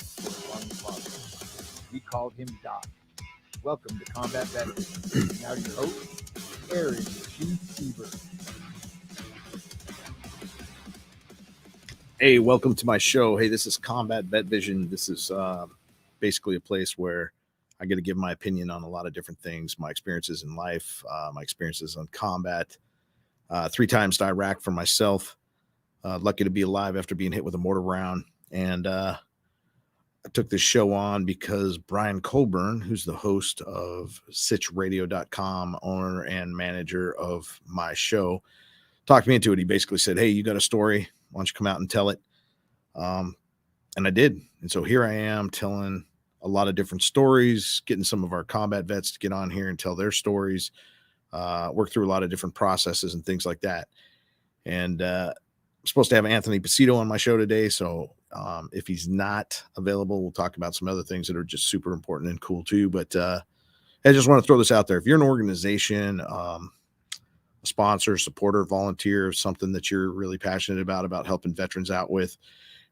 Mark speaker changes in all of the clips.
Speaker 1: for a long father. We called him Doc. Welcome to Combat Veterans. Now your host, Aaron G. Seaver.
Speaker 2: Hey, welcome to my show. Hey, this is Combat Vet Vision. This is basically a place where I get to give my opinion on a lot of different things, my experiences in life, my experiences on combat. 3 times to Iraq for myself. Lucky to be alive after being hit with a mortar round. And I took this show on because Brian Colburn, who's the host of SitchRadio.com, owner and manager of my show, talked me into it. He basically said, hey, you got a story. Why don't you come out and tell it? And I did. And so here I am telling a lot of different stories, getting some of our combat vets to get on here and tell their stories, work through a lot of different processes and things like that. And I'm supposed to have Anthony Pacitto on my show today. So if he's not available, we'll talk about some other things that are just super important and cool too. But I just want to throw this out there. If you're an organization, a sponsor, supporter, volunteer, something that you're really passionate about helping veterans out with,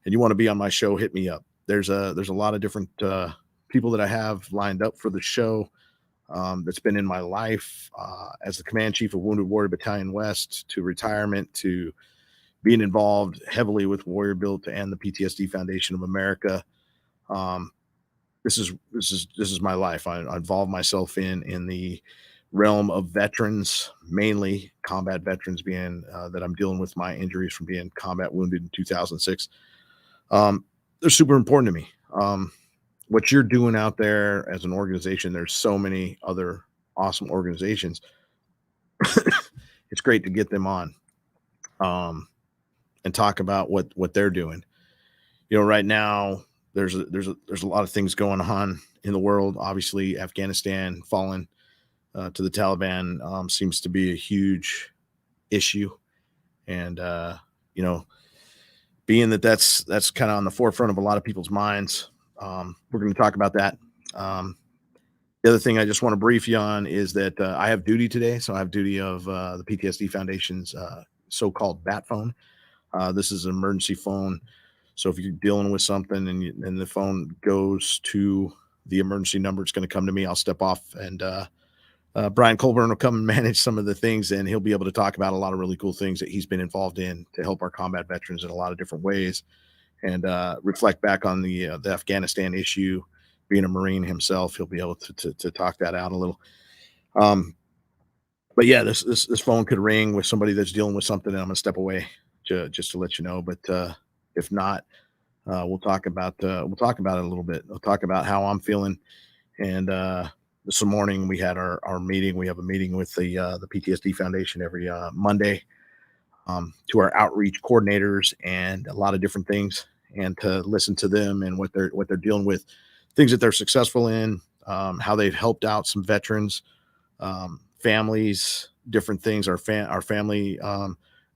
Speaker 2: and you want to be on my show, hit me up. There's a lot of different people that I have lined up for the show that's been in my life as the command chief of Wounded Warrior Battalion West, to retirement, to being involved heavily with Warrior Built and the PTSD Foundation of America. This is my life. I involve myself in the realm of veterans, mainly combat veterans, being that I'm dealing with my injuries from being combat wounded in 2006. They're super important to me. What you're doing out there as an organization, there's so many other awesome organizations. It's great to get them on and talk about what they're doing. You know, right now there's a lot of things going on in the world. Obviously, Afghanistan falling to the Taliban seems to be a huge issue, and you know, being that that's kind of on the forefront of a lot of people's minds, we're going to talk about that. The other thing I just want to brief you on is that I have duty today. So I have duty of the PTSD Foundation's so-called BAT phone. This is an emergency phone. So if you're dealing with something and the phone goes to the emergency number, it's going to come to me. I'll step off, and Brian Colburn will come and manage some of the things, and he'll be able to talk about a lot of really cool things that he's been involved in to help our combat veterans in a lot of different ways, and reflect back on the Afghanistan issue. Being a Marine himself, he'll be able to talk that out a little. But yeah, this phone could ring with somebody that's dealing with something, and I'm gonna step away just to let you know. But if not, we'll talk about it a little bit. We'll talk about how I'm feeling. And this morning we had our meeting. We have a meeting with the PTSD Foundation every Monday to our outreach coordinators and a lot of different things, and to listen to them and what they're dealing with, things that they're successful in, how they've helped out some veterans, families, different things. Our family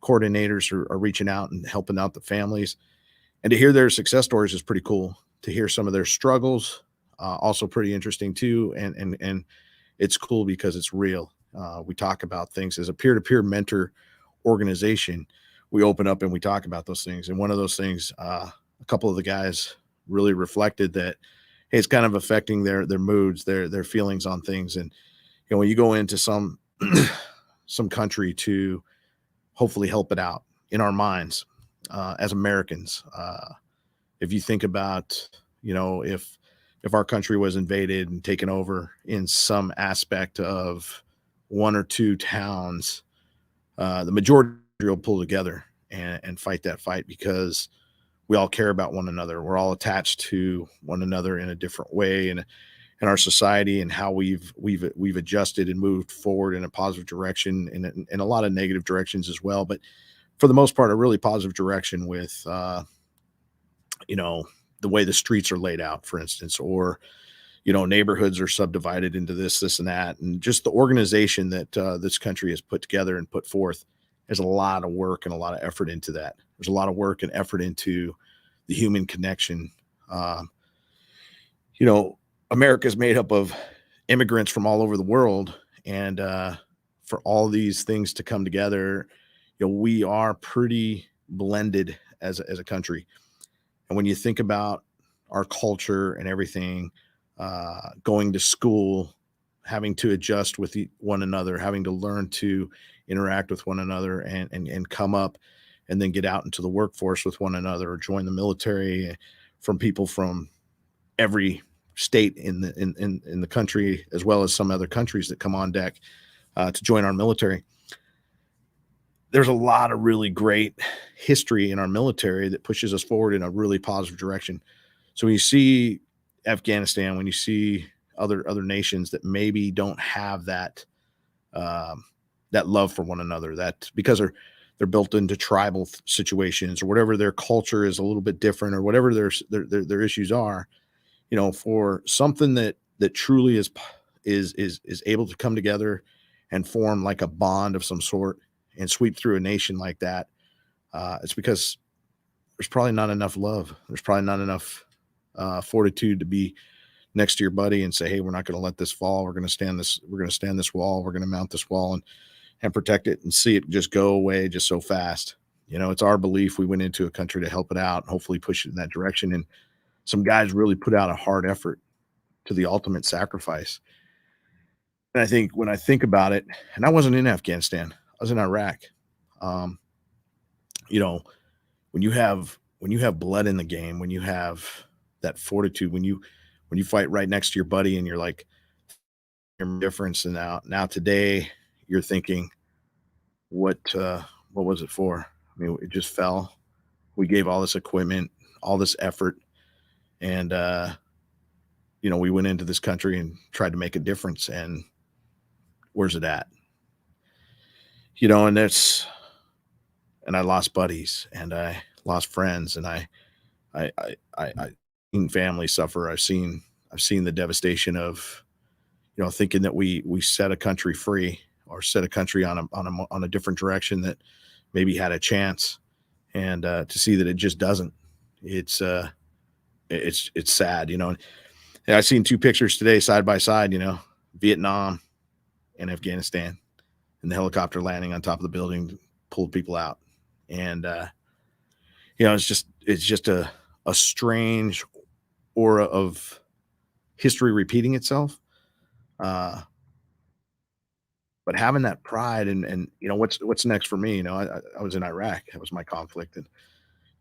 Speaker 2: coordinators are reaching out and helping out the families, and to hear their success stories is pretty cool. To hear some of their struggles, also pretty interesting too, and it's cool because it's real. We talk about things as a peer-to-peer mentor organization. We open up and we talk about those things, and one of those things, a couple of the guys really reflected that, hey, it's kind of affecting their moods, their feelings on things. And you know, when you go into some country to hopefully help it out in our minds as Americans, if you think about, you know, if our country was invaded and taken over in some aspect of 1 or 2 towns, the majority will pull together and fight that fight, because we all care about one another. We're all attached to one another in a different way, and in our society, and how we've adjusted and moved forward in a positive direction, and in a lot of negative directions as well. But for the most part, a really positive direction with, you know, the way the streets are laid out, for instance, or, you know, neighborhoods are subdivided into this and that. And just the organization that this country has put together and put forth, there's a lot of work and a lot of effort into that. There's a lot of work and effort into the human connection. You know, America is made up of immigrants from all over the world. And for all these things to come together, you know, we are pretty blended as a country. And when you think about our culture and everything, going to school, having to adjust with one another, having to learn to interact with one another and come up and then get out into the workforce with one another or join the military from people from every state in the country, as well as some other countries that come on deck to join our military. There's a lot of really great history in our military that pushes us forward in a really positive direction. So when you see Afghanistan, when you see other nations that maybe don't have that that love for one another, that because they're built into tribal situations or whatever, their culture is a little bit different or whatever their issues are, for something that truly is able to come together and form like a bond of some sort and sweep through a nation like that, it's because there's probably not enough love. There's probably not enough fortitude to be next to your buddy and say, hey, we're not going to let this fall. We're going to stand this wall. We're going to mount this wall and protect it and see it just go away just so fast. It's our belief we went into a country to help it out and hopefully push it in that direction. And some guys really put out a hard effort to the ultimate sacrifice. And I think when I think about it, and I wasn't in Afghanistan, I was in Iraq. When you have blood in the game, when you have that fortitude, when you fight right next to your buddy and you're like, your difference. And now today you're thinking, what was it for? I mean, it just fell. We gave all this equipment, all this effort, and we went into this country and tried to make a difference. And where's it at? And I lost buddies and I lost friends and I seen family suffer. I've seen the devastation of, thinking that we set a country free or set a country on a different direction that maybe had a chance, and to see that it just doesn't. It's sad, And I've seen two pictures today side by side, Vietnam and Afghanistan, and the helicopter landing on top of the building pulled people out. And it's just a strange aura of history repeating itself. But having that pride and what's next for me, I was in Iraq. That was my conflict, and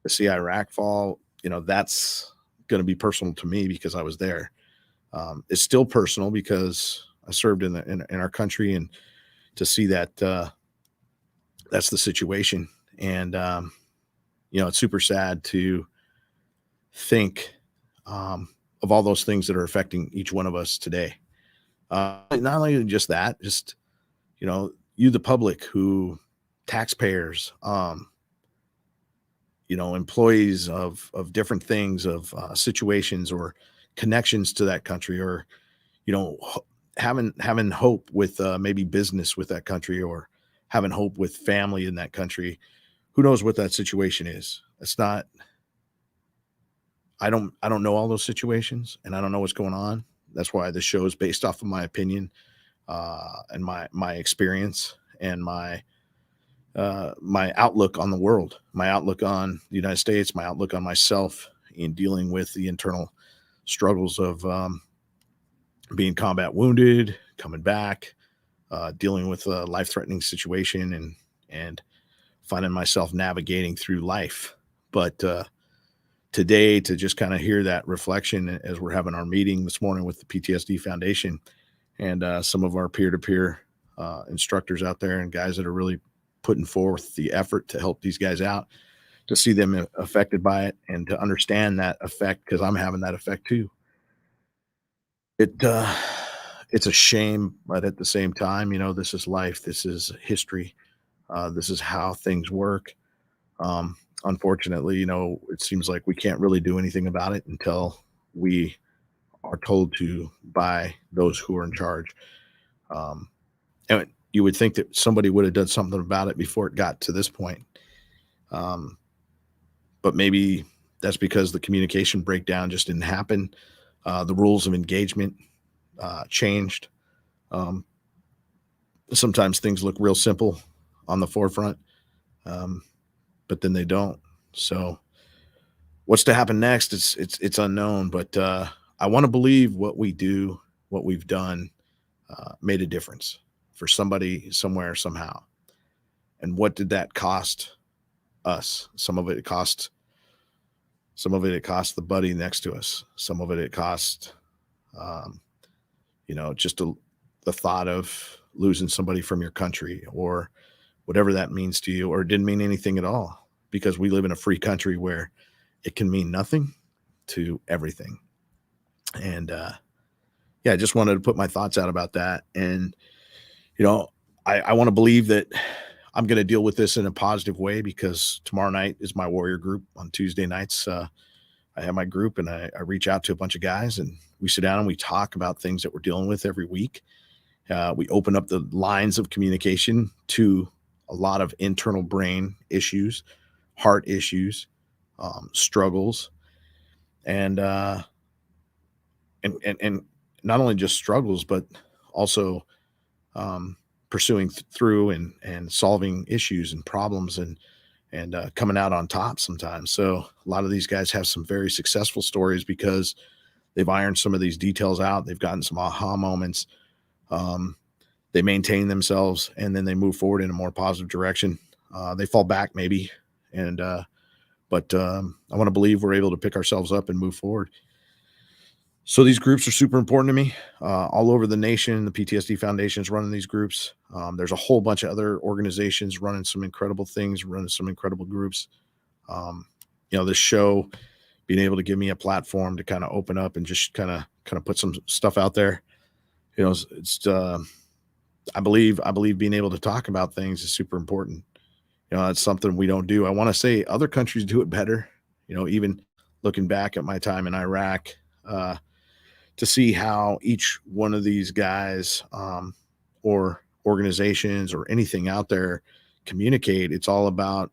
Speaker 2: to see Iraq fall, that's going to be personal to me because I was there. It's still personal because I served in our country, and to see that that's the situation. And it's super sad to think of all those things that are affecting each one of us today. Not only just that, just you, the public, who taxpayers, employees of different things, of situations or connections to that country, or having hope with maybe business with that country, or having hope with family in that country. Who knows what that situation is? It's not. I don't know all those situations, and I don't know what's going on. That's why the show is based off of my opinion and my experience and my outlook on the world, my outlook on the United States, my outlook on myself in dealing with the internal struggles of being combat wounded, coming back, dealing with a life-threatening situation, and finding myself navigating through life. But today, to just kind of hear that reflection as we're having our meeting this morning with the PTSD Foundation and some of our peer-to-peer instructors out there and guys that are really putting forth the effort to help these guys out, to see them affected by it and to understand that effect, because I'm having that effect too. It's a shame, but at the same time, this is life. This is history. This is how things work. Unfortunately, it seems like we can't really do anything about it until we are told to by those who are in charge. And you would think that somebody would have done something about it before it got to this point. But maybe that's because the communication breakdown just didn't happen. The rules of engagement changed. Sometimes things look real simple on the forefront, but then they don't. So what's to happen next? It's unknown, but I want to believe what we do, what we've done, made a difference for somebody somewhere somehow. And what did that cost us? Some of it cost the buddy next to us. Some of it cost, just the thought of losing somebody from your country, or whatever that means to you, or it didn't mean anything at all, because we live in a free country where it can mean nothing to everything. And I just wanted to put my thoughts out about that. And I want to believe that I'm going to deal with this in a positive way, because tomorrow night is my warrior group. On Tuesday nights, I have my group, and I reach out to a bunch of guys, and we sit down and we talk about things that we're dealing with every week. We open up the lines of communication to a lot of internal brain issues, heart issues, struggles, and not only just struggles, but also pursuing through and solving issues and problems, and coming out on top sometimes. So a lot of these guys have some very successful stories because they've ironed some of these details out. They've gotten some aha moments. They maintain themselves, and then they move forward in a more positive direction. They fall back maybe, but I want to believe we're able to pick ourselves up and move forward. So these groups are super important to me. All over the nation, the PTSD Foundation is running these groups. There's a whole bunch of other organizations running some incredible things, running some incredible groups. This show being able to give me a platform to kind of open up and just kind of put some stuff out there. I believe being able to talk about things is super important. That's something we don't do. I want to say other countries do it better. Even looking back at my time in Iraq, to see how each one of these guys, or organizations or anything out there communicate, it's all about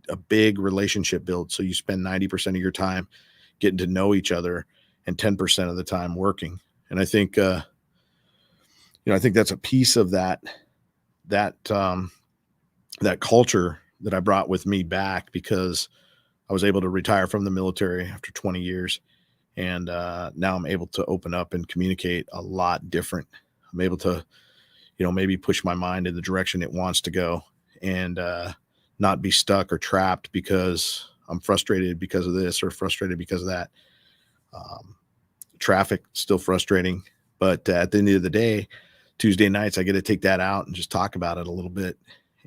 Speaker 2: a big relationship build. So you spend 90% of your time getting to know each other and 10% of the time working. And I think, I think that's a piece of that culture that I brought with me back, because I was able to retire from the military after 20 years. And now I'm able to open up and communicate a lot different. I'm able to, maybe push my mind in the direction it wants to go, and not be stuck or trapped because I'm frustrated because of this or frustrated because of that. Traffic still frustrating, but at the end of the day, Tuesday nights, I get to take that out and just talk about it a little bit,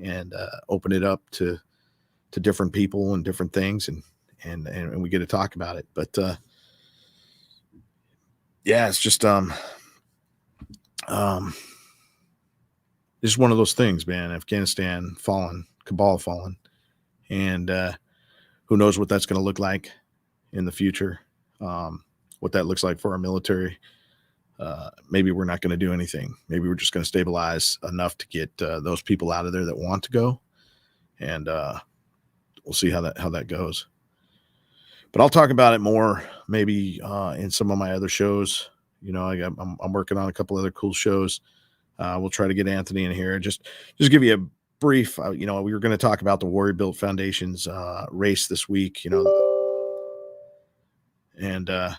Speaker 2: and open it up to different people and different things. And we get to talk about it. But it's just one of those things, man. Afghanistan fallen, Kabul fallen, and who knows what that's going to look like in the future, what that looks like for our military. Maybe we're not going to do anything. Maybe we're just going to stabilize enough to get those people out of there that want to go, and we'll see how that goes. But I'll talk about it more maybe in some of my other shows. I'm working on a couple other cool shows. We'll try to get Anthony in here. Just give you a brief. We were going to talk about the Warrior Built Foundation's race this week. And that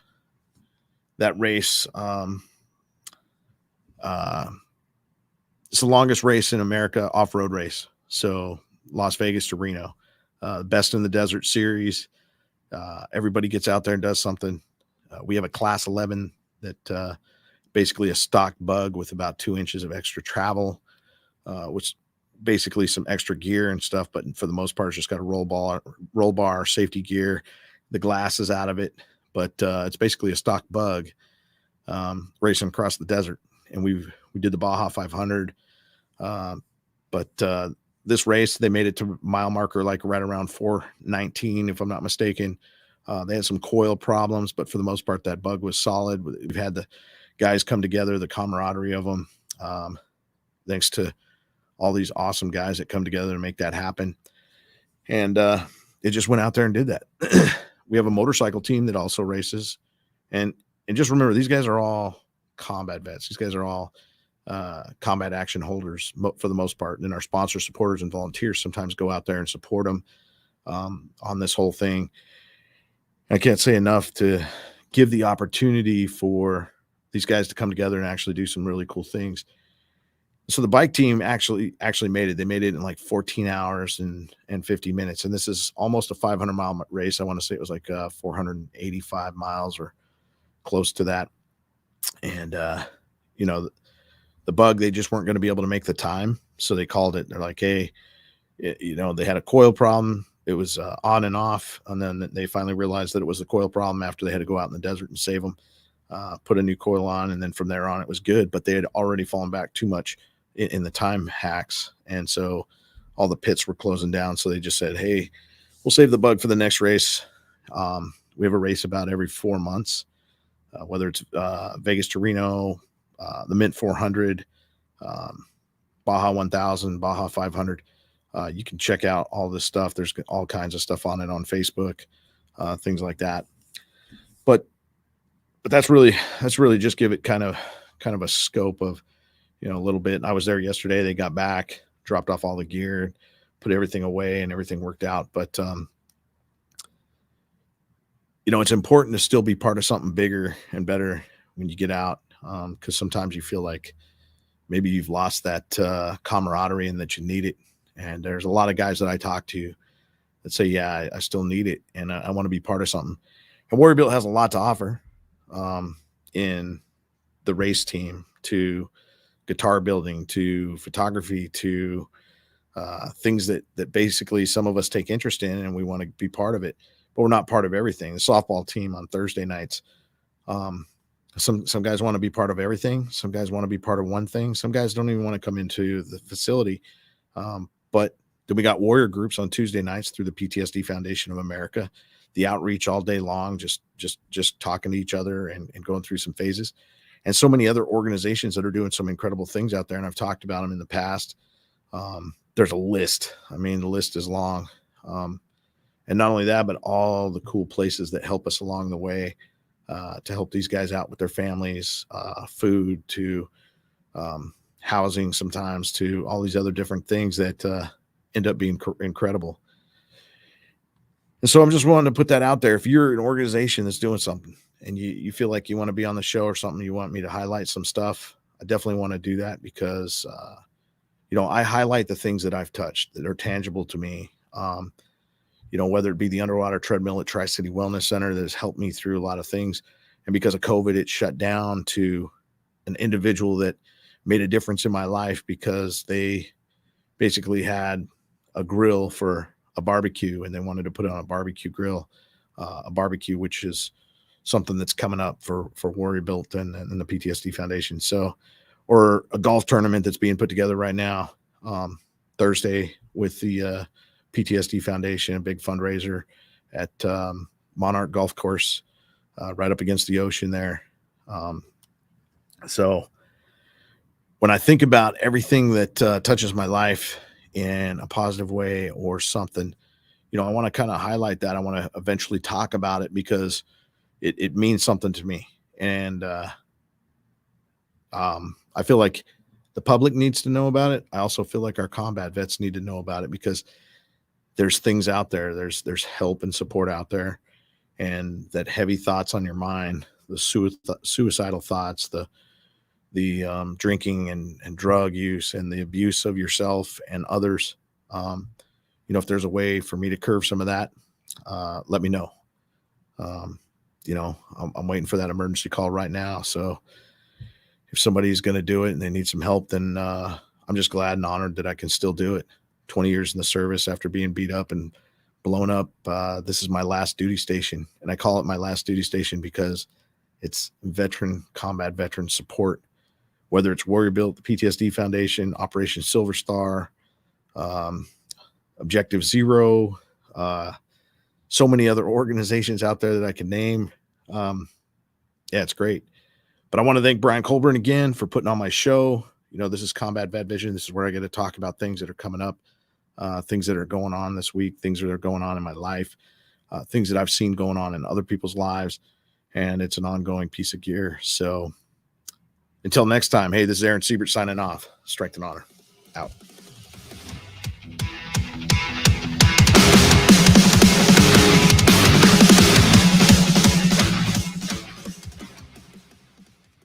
Speaker 2: race, it's the longest race in America, off-road race. So Las Vegas to Reno, Best in the Desert series. Everybody gets out there and does something. We have a class 11 that basically a stock bug with about 2 inches of extra travel, which basically some extra gear and stuff. But for the most part, it's just got a roll bar, safety gear. The glass is out of it, but it's basically a stock bug racing across the desert. And we did the Baja 500. But this race, they made it to mile marker like right around 4:19, if I'm not mistaken. They had some coil problems, but for the most part, that bug was solid. We've had the guys come together, the camaraderie of them, thanks to all these awesome guys that come together to make that happen. And it just went out there and did that. We have a motorcycle team that also races. And just remember, these guys are all combat vets. These guys are all combat action holders for the most part. And our sponsors, supporters, and volunteers sometimes go out there and support them on this whole thing. I can't say enough to give the opportunity for these guys to come together and actually do some really cool things. So the bike team actually made it. They made it in like 14 hours and 50 minutes. And this is almost a 500-mile race. I want to say it was like 485 miles or close to that. And, you know, the bug, they just weren't going to be able to make the time. So they called it. They're like, hey, you know, they had a coil problem. It was on and off. And then they finally realized that it was the coil problem after they had to go out in the desert and save them, put a new coil on. And then from there on, it was good. But they had already fallen back too much in the time hacks. And so all the pits were closing down. So they just said, hey, we'll save the bug for the next race. We have a race about every 4 months, whether it's Vegas to Reno, the Mint 400, Baja 1000, Baja 500. You can check out all this stuff. There's all kinds of stuff on it on Facebook, things like that. But that's really just give it kind of a scope of, you know, a little bit. I was there yesterday. They got back, dropped off all the gear, put everything away, and everything worked out. But, you know, it's important to still be part of something bigger and better when you get out. Because sometimes you feel like maybe you've lost that camaraderie and that you need it. And there's a lot of guys that I talk to that say, yeah, I still need it. And I want to be part of something. And Warrior Built has a lot to offer in the race team, to guitar building, to photography, to things that basically some of us take interest in and we want to be part of it, but we're not part of everything. The softball team on Thursday nights, some guys want to be part of everything. Some guys want to be part of one thing. Some guys don't even want to come into the facility. But then we got warrior groups on Tuesday nights through the PTSD Foundation of America, the outreach all day long, just talking to each other and going through some phases. And so many other organizations that are doing some incredible things out there. And I've talked about them in the past. There's a list. I mean, the list is long. And not only that, but all the cool places that help us along the way to help these guys out with their families, food, to housing, sometimes to all these other different things that end up being incredible. And so I'm just wanting to put that out there. If you're an organization that's doing something and you feel like you want to be on the show or something, you want me to highlight some stuff, I definitely want to do that because, you know, I highlight the things that I've touched that are tangible to me. You know, whether it be the underwater treadmill at Tri-City Wellness Center that has helped me through a lot of things. And because of COVID, it shut down, to an individual that made a difference in my life because they basically had a grill for a barbecue and they wanted to put it on a barbecue grill, a barbecue, which is something that's coming up for Warrior Built and the PTSD Foundation. So, or a golf tournament that's being put together right now, Thursday with the PTSD Foundation, a big fundraiser at Monarch Golf Course, right up against the ocean there. So when I think about everything that touches my life in a positive way or something, you know, I want to kind of highlight that. I want to eventually talk about it because it means something to me. And I feel like the public needs to know about it. I also feel like our combat vets need to know about it because there's things out there. There's help and support out there, and that heavy thoughts on your mind, the suicidal thoughts, the drinking and drug use and the abuse of yourself and others. You know, if there's a way for me to curb some of that, let me know. You know, I'm waiting for that emergency call right now. So if somebody's going to do it and they need some help, then I'm just glad and honored that I can still do it. 20 years in the service after being beat up and blown up. This is my last duty station. And I call it my last duty station because it's combat veteran support, whether it's Warrior Built, the PTSD Foundation, Operation Silver Star, Objective Zero, so many other organizations out there that I can name. Yeah, it's great. But I want to thank Brian Colburn again for putting on my show. You know, this is Combat Vet Vision. This is where I get to talk about things that are coming up, things that are going on this week, things that are going on in my life, things that I've seen going on in other people's lives. And it's an ongoing piece of gear. So until next time, hey, this is Aaron Siebert signing off. Strength and honor. Out.